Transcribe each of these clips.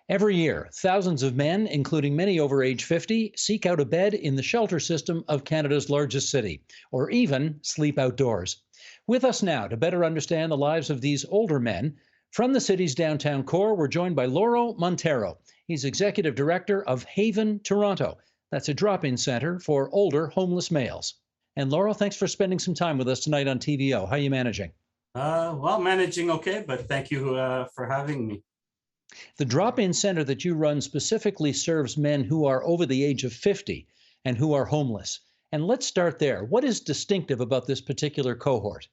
Every year, thousands of men, including many over age 50, seek out a bed in the shelter system of Canada's largest city, or even sleep outdoors. With us now to better understand the lives of these older men, from the city's downtown core, we're joined by Lauro Monteiro. He's Executive Director of Haven, Toronto. That's a drop-in center for older homeless males. And Lauro, thanks for spending some time with us tonight on TVO. How are you managing? Well, managing okay, but thank you for having me. The drop-in center that you run specifically serves men who are over the age of 50 and who are homeless. And let's start there. What is distinctive about this particular cohort?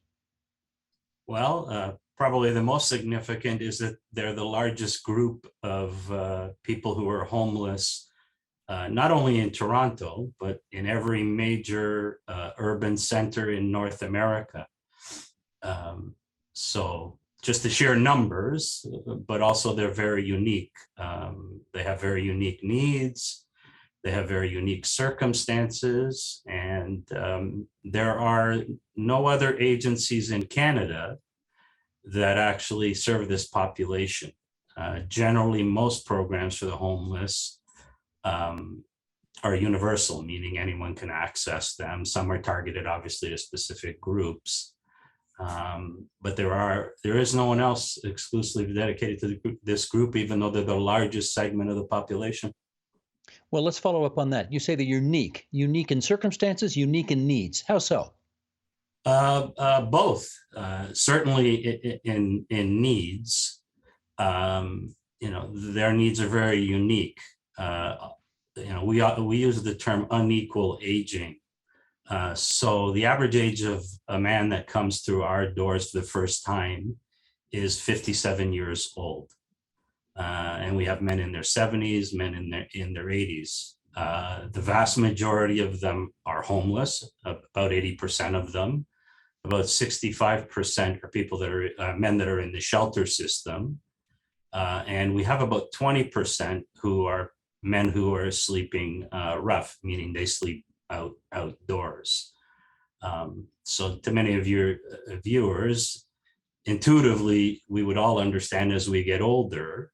Well, probably the most significant is that they're the largest group of people who are homeless, not only in Toronto, but in every major urban center in North America. So just the sheer numbers, but also they're very unique. They have very unique needs. They have very unique circumstances, and there are no other agencies in Canada that actually serve this population. Generally, most programs for the homeless are universal, meaning anyone can access them. Some are targeted, obviously, to specific groups. But there is no one else exclusively dedicated to this group, even though they're the largest segment of the population. Well, let's follow up on that. You say they're unique in circumstances, unique in needs. How so? Both, certainly in needs. Their needs are very unique. We use the term unequal aging. So the average age of a man that comes through our doors for the first time is 57 years old. And we have men in their 70s, men in their 80s. The vast majority of them are homeless, about 80% of them. About 65% are people that are men that are in the shelter system. And we have about 20% who are men who are sleeping rough, meaning they sleep outdoors. So to many of your viewers, intuitively, we would all understand as we get older,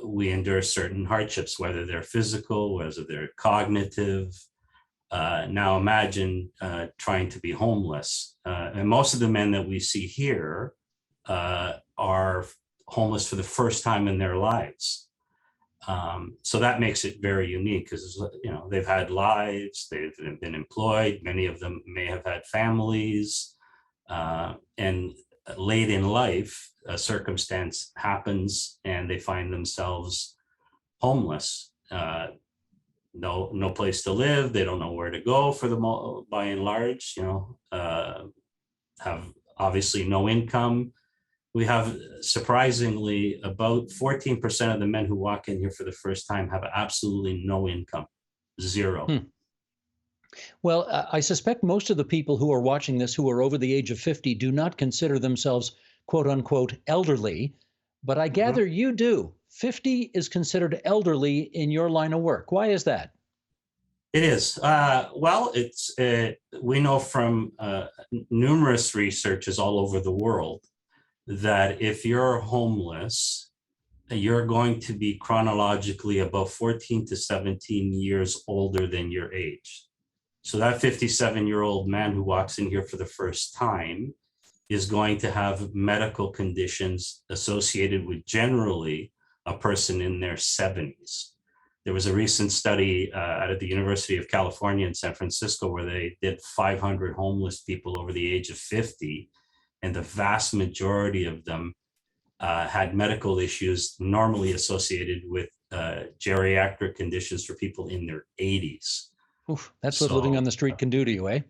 we endure certain hardships, whether they're physical, whether they're cognitive. Now imagine trying to be homeless. And most of the men that we see here are homeless for the first time in their lives. So that makes it very unique because, they've had lives, they've been employed, many of them may have had families, and late in life, a circumstance happens and they find themselves homeless. No place to live. They don't know where to go by and large, have obviously no income. We have, surprisingly, about 14% of the men who walk in here for the first time have absolutely no income, zero. Well, I suspect most of the people who are watching this who are over the age of 50 do not consider themselves, quote unquote, elderly, but I gather you do. 50 is considered elderly in your line of work. Why is that? It is. We know from numerous researches all over the world that if you're homeless, you're going to be chronologically about 14 to 17 years older than your age. So that 57-year-old man who walks in here for the first time is going to have medical conditions associated with generally a person in their 70s. There was a recent study out of the University of California in San Francisco where they did 500 homeless people over the age of 50, and the vast majority of them had medical issues normally associated with geriatric conditions for people in their 80s. Oof, that's what living on the street can do to you, eh?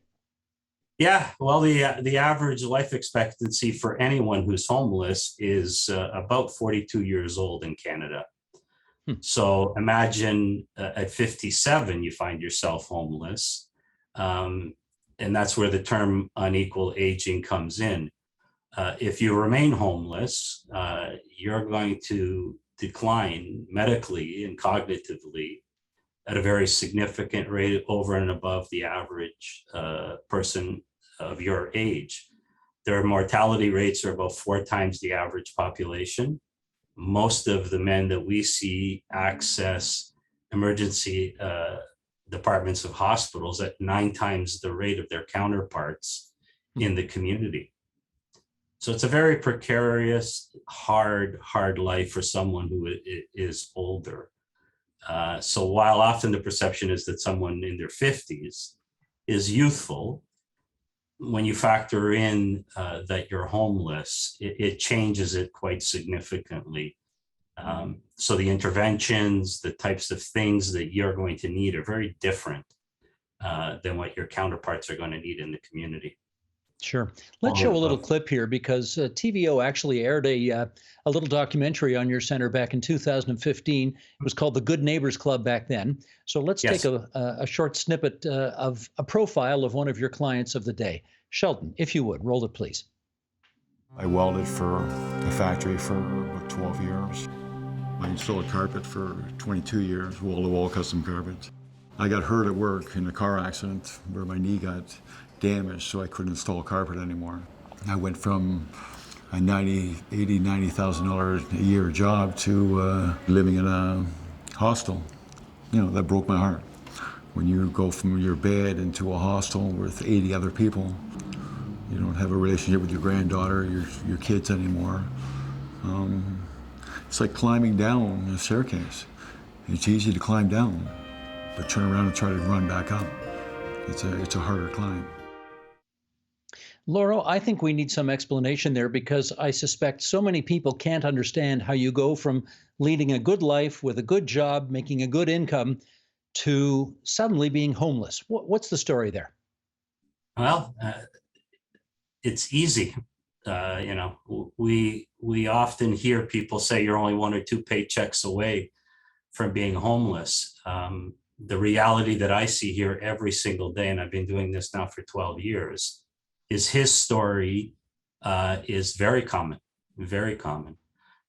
Yeah, well, the average life expectancy for anyone who's homeless is about 42 years old in Canada. So imagine at 57, you find yourself homeless. And that's where the term unequal aging comes in. If you remain homeless, you're going to decline medically and cognitively at a very significant rate over and above the average person of your age. Their mortality rates are about 4 times the average population. most of the men that we see access emergency departments of hospitals at 9 times the rate of their counterparts in the community. So it's a very precarious, hard life for someone who is older. So while often the perception is that someone in their 50s is youthful, when you factor in that you're homeless, it changes it quite significantly. So the interventions, the types of things that you're going to need are very different than what your counterparts are going to need in the community. Sure. Let's show a little clip here because TVO actually aired a little documentary on your center back in 2015. It was called The Good Neighbors Club back then. So let's take a short snippet of a profile of one of your clients of the day. Sheldon, if you would, roll it, please. I welded for a factory for about 12 years. I installed carpet for 22 years, wall-to-wall custom carpet. I got hurt at work in a car accident where my knee got damaged, so I couldn't install carpet anymore. I went from a $90,000 a year job to living in a hostel. You know, that broke my heart. When you go from your bed into a hostel with 80 other people, you don't have a relationship with your granddaughter, your kids anymore. It's like climbing down a staircase. It's easy to climb down, but turn around and try to run back up. It's a harder climb. Lauro, I think we need some explanation there because I suspect so many people can't understand how you go from leading a good life with a good job, making a good income, to suddenly being homeless. What's the story there? Well, it's easy. We often hear people say you're only 1 or 2 paychecks away from being homeless. The reality that I see here every single day, and I've been doing this now for 12 years, is his story is very common, very common.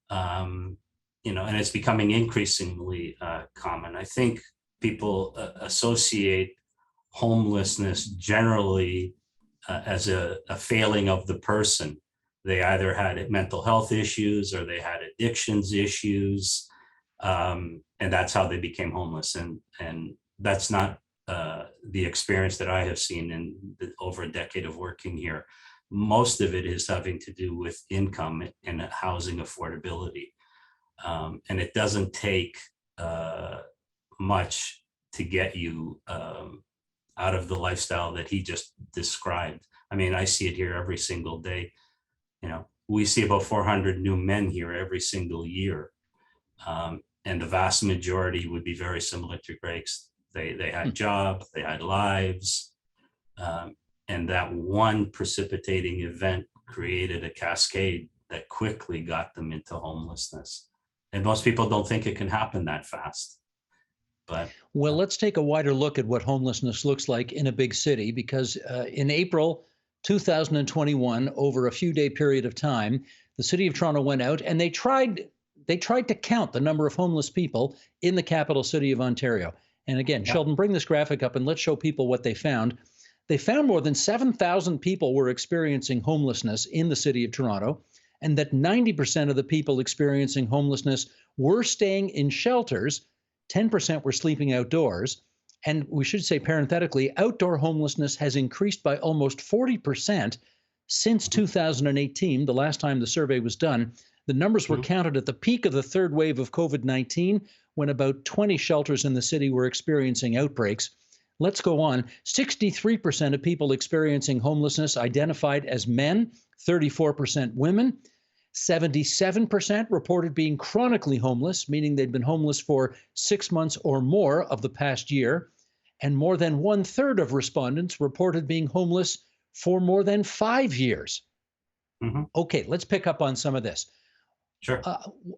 And it's becoming increasingly common. I think people associate homelessness generally as a failing of the person. They either had mental health issues or they had addictions issues, and that's how they became homeless. And that's not the experience that I have seen in over a decade of working here. Most of it is having to do with income and housing affordability. And it doesn't take much to get you out of the lifestyle that he just described. I mean, I see it here every single day. We see about 400 new men here every single year. And the vast majority would be very similar to Greg's. They had jobs, they had lives. And that one precipitating event created a cascade that quickly got them into homelessness. And most people don't think it can happen that fast. Well, let's take a wider look at what homelessness looks like in a big city, because in April 2021, over a few day period of time, the city of Toronto went out and they tried to count the number of homeless people in the capital city of Ontario. And again, Sheldon, bring this graphic up and let's show people what they found. They found more than 7,000 people were experiencing homelessness in the city of Toronto, and that 90% of the people experiencing homelessness were staying in shelters. 10% were sleeping outdoors. And we should say parenthetically, outdoor homelessness has increased by almost 40% since 2018, the last time the survey was done. The numbers were counted at the peak of the third wave of COVID-19, when about 20 shelters in the city were experiencing outbreaks. Let's go on. 63% of people experiencing homelessness identified as men, 34% women. 77% reported being chronically homeless, meaning they'd been homeless for 6 months or more of the past year. And more than 1/3 of respondents reported being homeless for more than 5 years. Okay, let's pick up on some of this. Sure.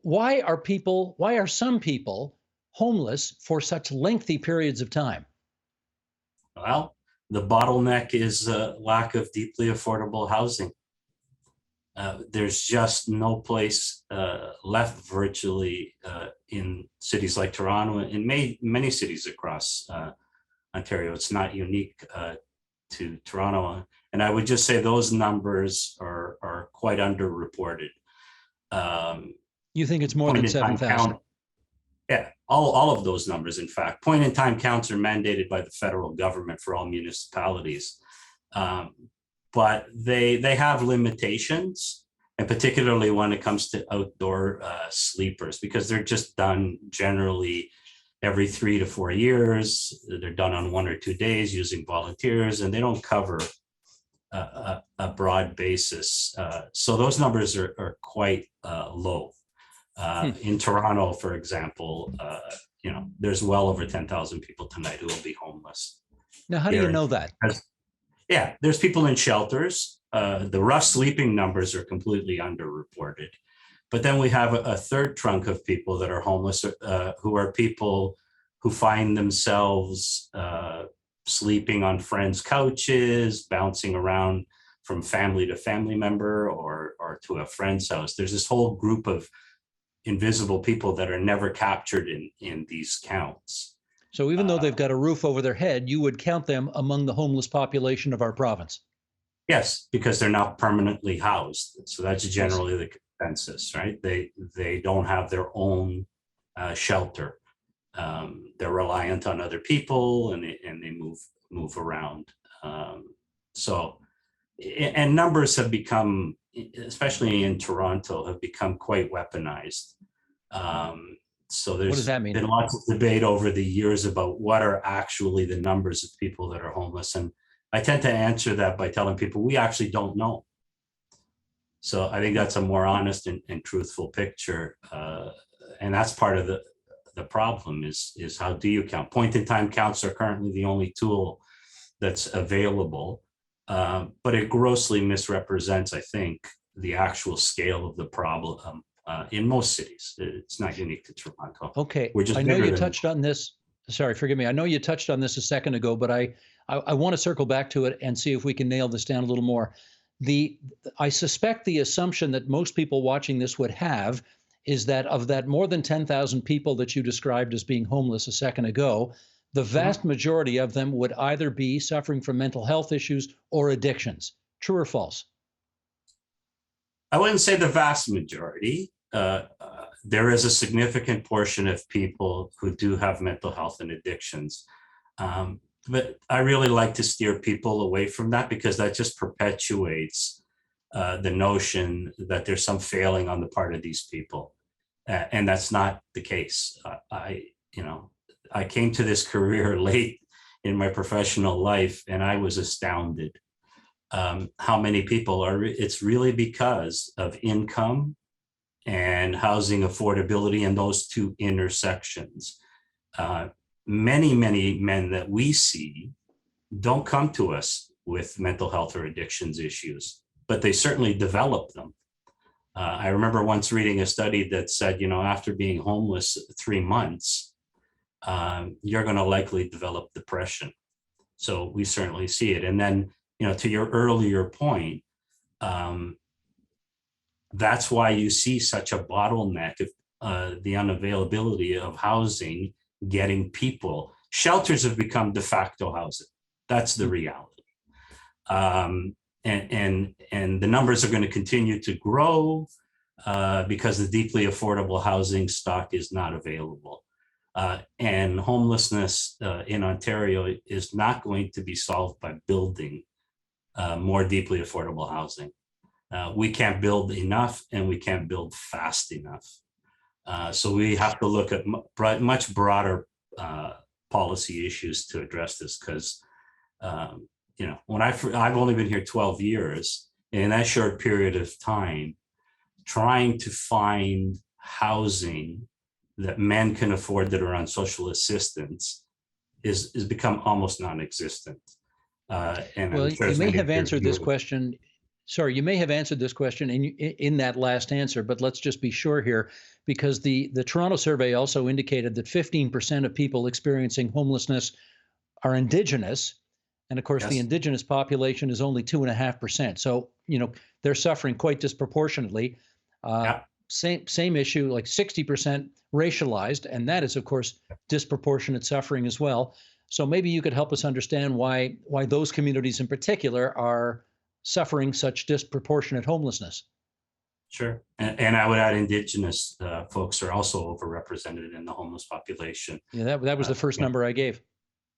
Why are some people homeless for such lengthy periods of time? Well, the bottleneck is lack of deeply affordable housing. There's just no place left virtually in cities like Toronto and many cities across Ontario. It's not unique to Toronto. And I would just say those numbers are quite underreported. You think it's more Point than in time 7,000? count. Yeah, all of those numbers, in fact. Point in time counts are mandated by the federal government for all municipalities. But they have limitations, and particularly when it comes to outdoor sleepers, because they're just done generally every 3 to 4 years. They're done on 1 or 2 days using volunteers, and they don't cover a broad basis. So those numbers are quite low. In Toronto, for example, there's well over 10,000 people tonight who will be homeless. Now, how do you know that? Yeah, there's people in shelters. The rough sleeping numbers are completely underreported. But then we have a third trunk of people that are homeless, who are people who find themselves sleeping on friends' couches, bouncing around from family to family member or to a friend's house. There's this whole group of invisible people that are never captured in these counts. So even though they've got a roof over their head, you would count them among the homeless population of our province? Yes, because they're not permanently housed. So that's generally the consensus, right? They don't have their own shelter. They're reliant on other people, and they move around. And numbers have become, especially in Toronto, have become quite weaponized. So there's been lots of debate over the years about what are actually the numbers of people that are homeless. And I tend to answer that by telling people we actually don't know. So I think that's a more honest and truthful picture. And that's part of the problem is how do you count? Point in time counts are currently the only tool that's available, but it grossly misrepresents, I think, the actual scale of the problem in most cities. It's not unique to Toronto. Okay, I know you touched on this. Sorry, forgive me. I know you touched on this a second ago, but I want to circle back to it and see if we can nail this down a little more. I suspect the assumption that most people watching this would have is that of that more than 10,000 people that you described as being homeless a second ago, the vast majority of them would either be suffering from mental health issues or addictions. True or false? I wouldn't say the vast majority. There is a significant portion of people who do have mental health and addictions. But I really like to steer people away from that because that just perpetuates the notion that there's some failing on the part of these people. And that's not the case. I came to this career late in my professional life, and I was astounded how many people are. It's really because of income and housing affordability and those two intersections. Many men that we see don't come to us with mental health or addictions issues, but they certainly develop them. I remember once reading a study that said, after being homeless 3 months, you're going to likely develop depression. So we certainly see it. And then, to your earlier point, that's why you see such a bottleneck of the unavailability of housing, getting people. Shelters have become de facto housing. That's the reality. And the numbers are going to continue to grow because the deeply affordable housing stock is not available. And homelessness in Ontario is not going to be solved by building more deeply affordable housing. We can't build enough, and we can't build fast enough. So we have to look at much broader policy issues to address this because, I've only been here 12 years, and in that short period of time, trying to find housing that men can afford that are on social assistance is become almost non-existent. Well, you may have answered this question. Sorry, you may have answered this question in that last answer, but let's just be sure here, because the Toronto survey also indicated that 15% of people experiencing homelessness are Indigenous. And of course, the Indigenous population is only 2.5%. So, they're suffering quite disproportionately. Same issue, like 60% racialized, and that is, of course, disproportionate suffering as well. So maybe you could help us understand why those communities in particular are suffering such disproportionate homelessness. Sure. And I would add Indigenous folks are also overrepresented in the homeless population. Yeah, that was the first number I gave.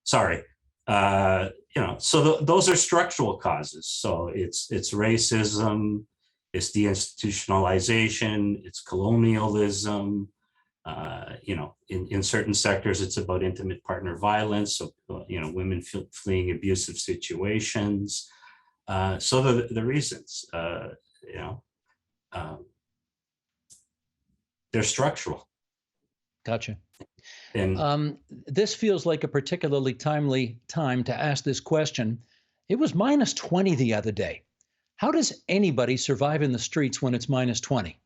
Sorry. So those are structural causes. So it's racism, it's deinstitutionalization, it's colonialism. In certain sectors, it's about intimate partner violence. So, women fleeing abusive situations. So the reasons, they're structural. Gotcha. And this feels like a particularly timely time to ask this question. It was -20 the other day. How does anybody survive in the streets when it's -20?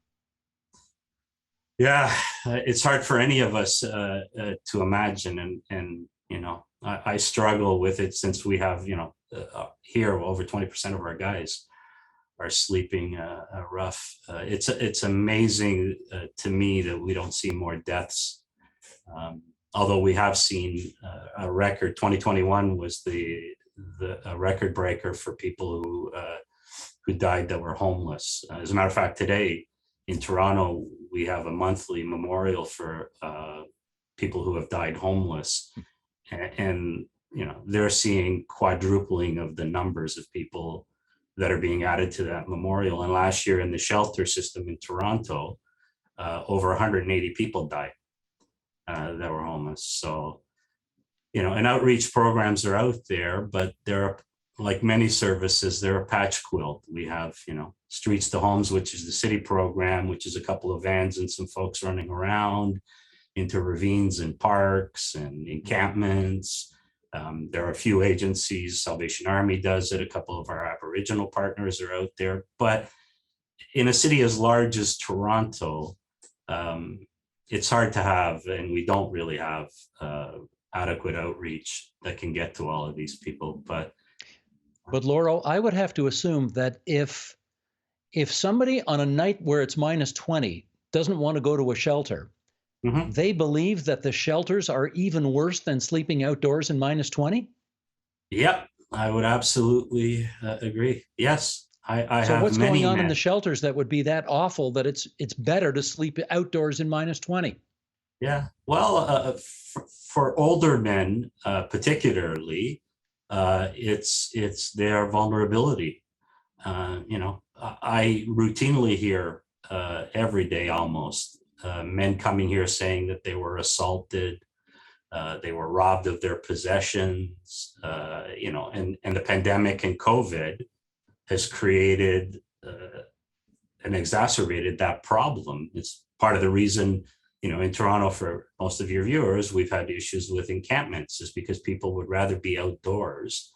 yeah, it's hard for any of us to imagine. And I struggle with it since we have, here over 20% of our guys are sleeping rough. It's amazing to me that we don't see more deaths. Although we have seen a record. 2021 was the record breaker for people who died that were homeless. As a matter of fact, today in Toronto, we have a monthly memorial for people who have died homeless, and they're seeing quadrupling of the numbers of people that are being added to that memorial. And last year in the shelter system in Toronto, over 180 people died that were homeless. So, and outreach programs are out there, but they're, like many services, they're a patch quilt. We have, Streets to Homes, which is the city program, which is a couple of vans and some folks running around into ravines and parks and encampments. There are a few agencies, Salvation Army does it, a couple of our Aboriginal partners are out there. But in a city as large as Toronto, it's hard to have, and we don't really have adequate outreach that can get to all of these people. But Lauro, I would have to assume that if somebody on a night where it's -20 doesn't want to go to a shelter, they believe that the shelters are even worse than sleeping outdoors in -20? Yep, I would absolutely agree. Yes. I so have what's many going on men. in the shelters that would be that awful that it's better to sleep outdoors in -20? Yeah, well, for older men particularly, it's their vulnerability. I routinely hear every day almost men coming here saying that they were assaulted, they were robbed of their possessions, and the pandemic and COVID has created and exacerbated that problem. It's part of the reason, in Toronto, for most of your viewers, we've had issues with encampments, is because people would rather be outdoors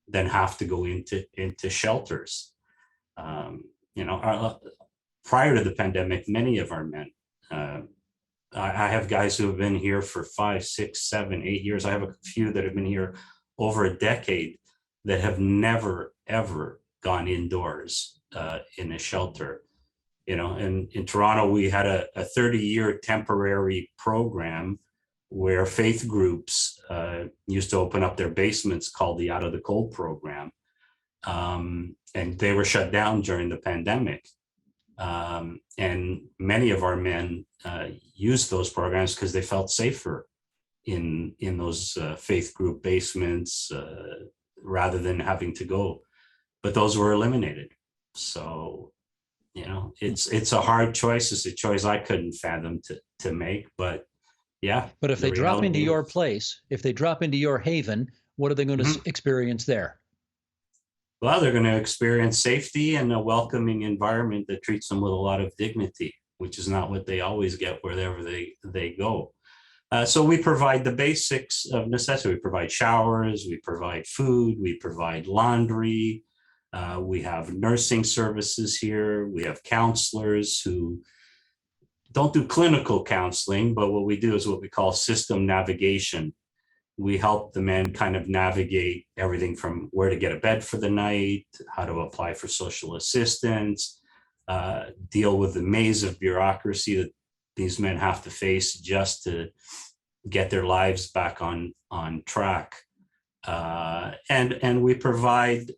than have to go into shelters. Prior to the pandemic, many of our men, I have guys who have been here for 5, 6, 7, 8 years. I have a few that have been here over a decade that have never, ever gone indoors in a shelter. And in Toronto, we had a 30-year temporary program where faith groups used to open up their basements, called the Out of the Cold program. And they were shut down during the pandemic. And many of our men used those programs because they felt safer in those faith group basements rather than having to go. But those were eliminated. So, it's a hard choice. It's a choice I couldn't fathom to make, but yeah. But if they drop into your place, if they drop into your haven, what are they going to experience there? Well, they're going to experience safety and a welcoming environment that treats them with a lot of dignity, which is not what they always get wherever they go. So we provide the basics of necessity. We provide showers, we provide food, we provide laundry. We have nursing services here. We have counselors who don't do clinical counseling, but what we do is what we call system navigation. We help the men kind of navigate everything from where to get a bed for the night, how to apply for social assistance, deal with the maze of bureaucracy that these men have to face just to get their lives back on track. And we provide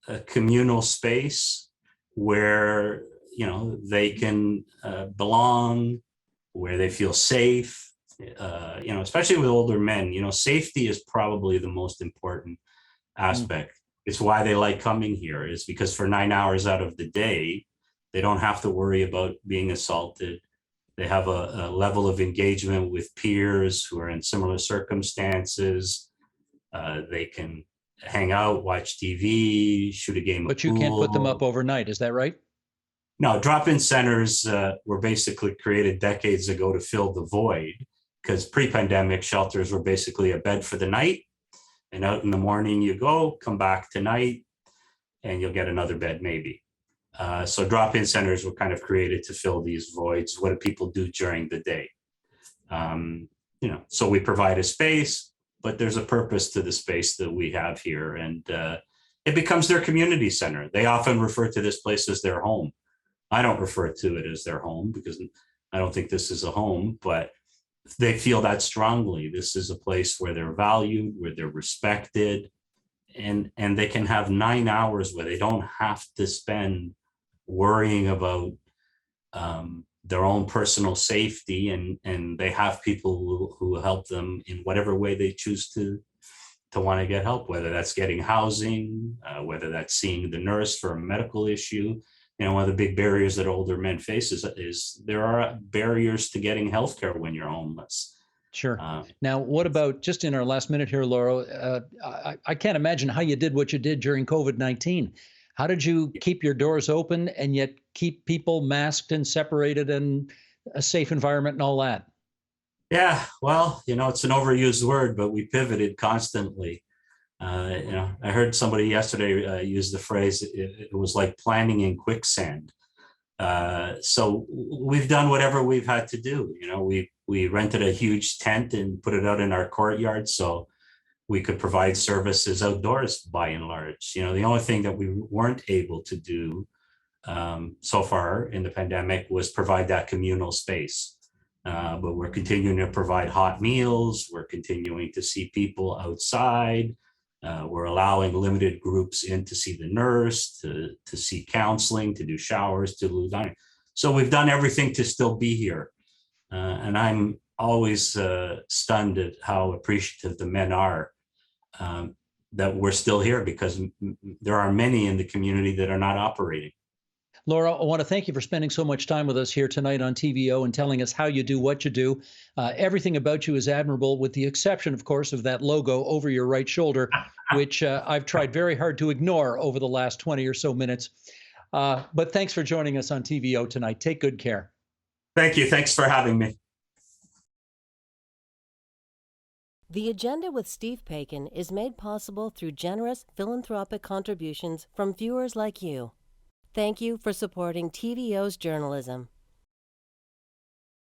a communal space where they can belong, where they feel safe, especially with older men. Safety is probably the most important aspect. It's why they like coming here, is because for 9 hours out of the day, they don't have to worry about being assaulted. They have a level of engagement with peers who are in similar circumstances. They can hang out, watch TV, shoot a game of But you can't put them up pool. overnight, is that right? No, drop-in centers were basically created decades ago to fill the void, because pre-pandemic shelters were basically a bed for the night, and out in the morning you go, come back tonight, and you'll get another bed maybe. So drop-in centers were kind of created to fill these voids. What do people do during the day? So we provide a space, but there's a purpose to the space that we have here, and it becomes their community center. They often refer to this place as their home. I don't refer to it as their home because I don't think this is a home, but they feel that strongly. This is a place where they're valued, where they're respected, and they can have 9 hours where they don't have to spend worrying about their own personal safety, and they have people who help them in whatever way they choose to want to get help, whether that's getting housing, whether that's seeing the nurse for a medical issue. One of the big barriers that older men face is there are barriers to getting healthcare when you're homeless. Sure. Now, what about, just in our last minute here, Lauro, I can't imagine how you did what you did during COVID-19. How did you keep your doors open and yet keep people masked and separated and a safe environment and all that? Yeah, well, it's an overused word, but we pivoted constantly. I heard somebody yesterday use the phrase, it was like planning in quicksand. So we've done whatever we've had to do. We rented a huge tent and put it out in our courtyard so we could provide services outdoors by and large. The only thing that we weren't able to do so far in the pandemic was provide that communal space. But we're continuing to provide hot meals. We're continuing to see people outside. We're allowing limited groups in to see the nurse, to see counseling, to do showers, to do dining. So we've done everything to still be here. And I'm always stunned at how appreciative the men are that we're still here, because there are many in the community that are not operating. Lauro, I want to thank you for spending so much time with us here tonight on TVO and telling us how you do what you do. Everything about you is admirable, with the exception, of course, of that logo over your right shoulder, which I've tried very hard to ignore over the last 20 or so minutes. But thanks for joining us on TVO tonight. Take good care. Thank you. Thanks for having me. The Agenda with Steve Paikin is made possible through generous philanthropic contributions from viewers like you. Thank you for supporting TVO's journalism.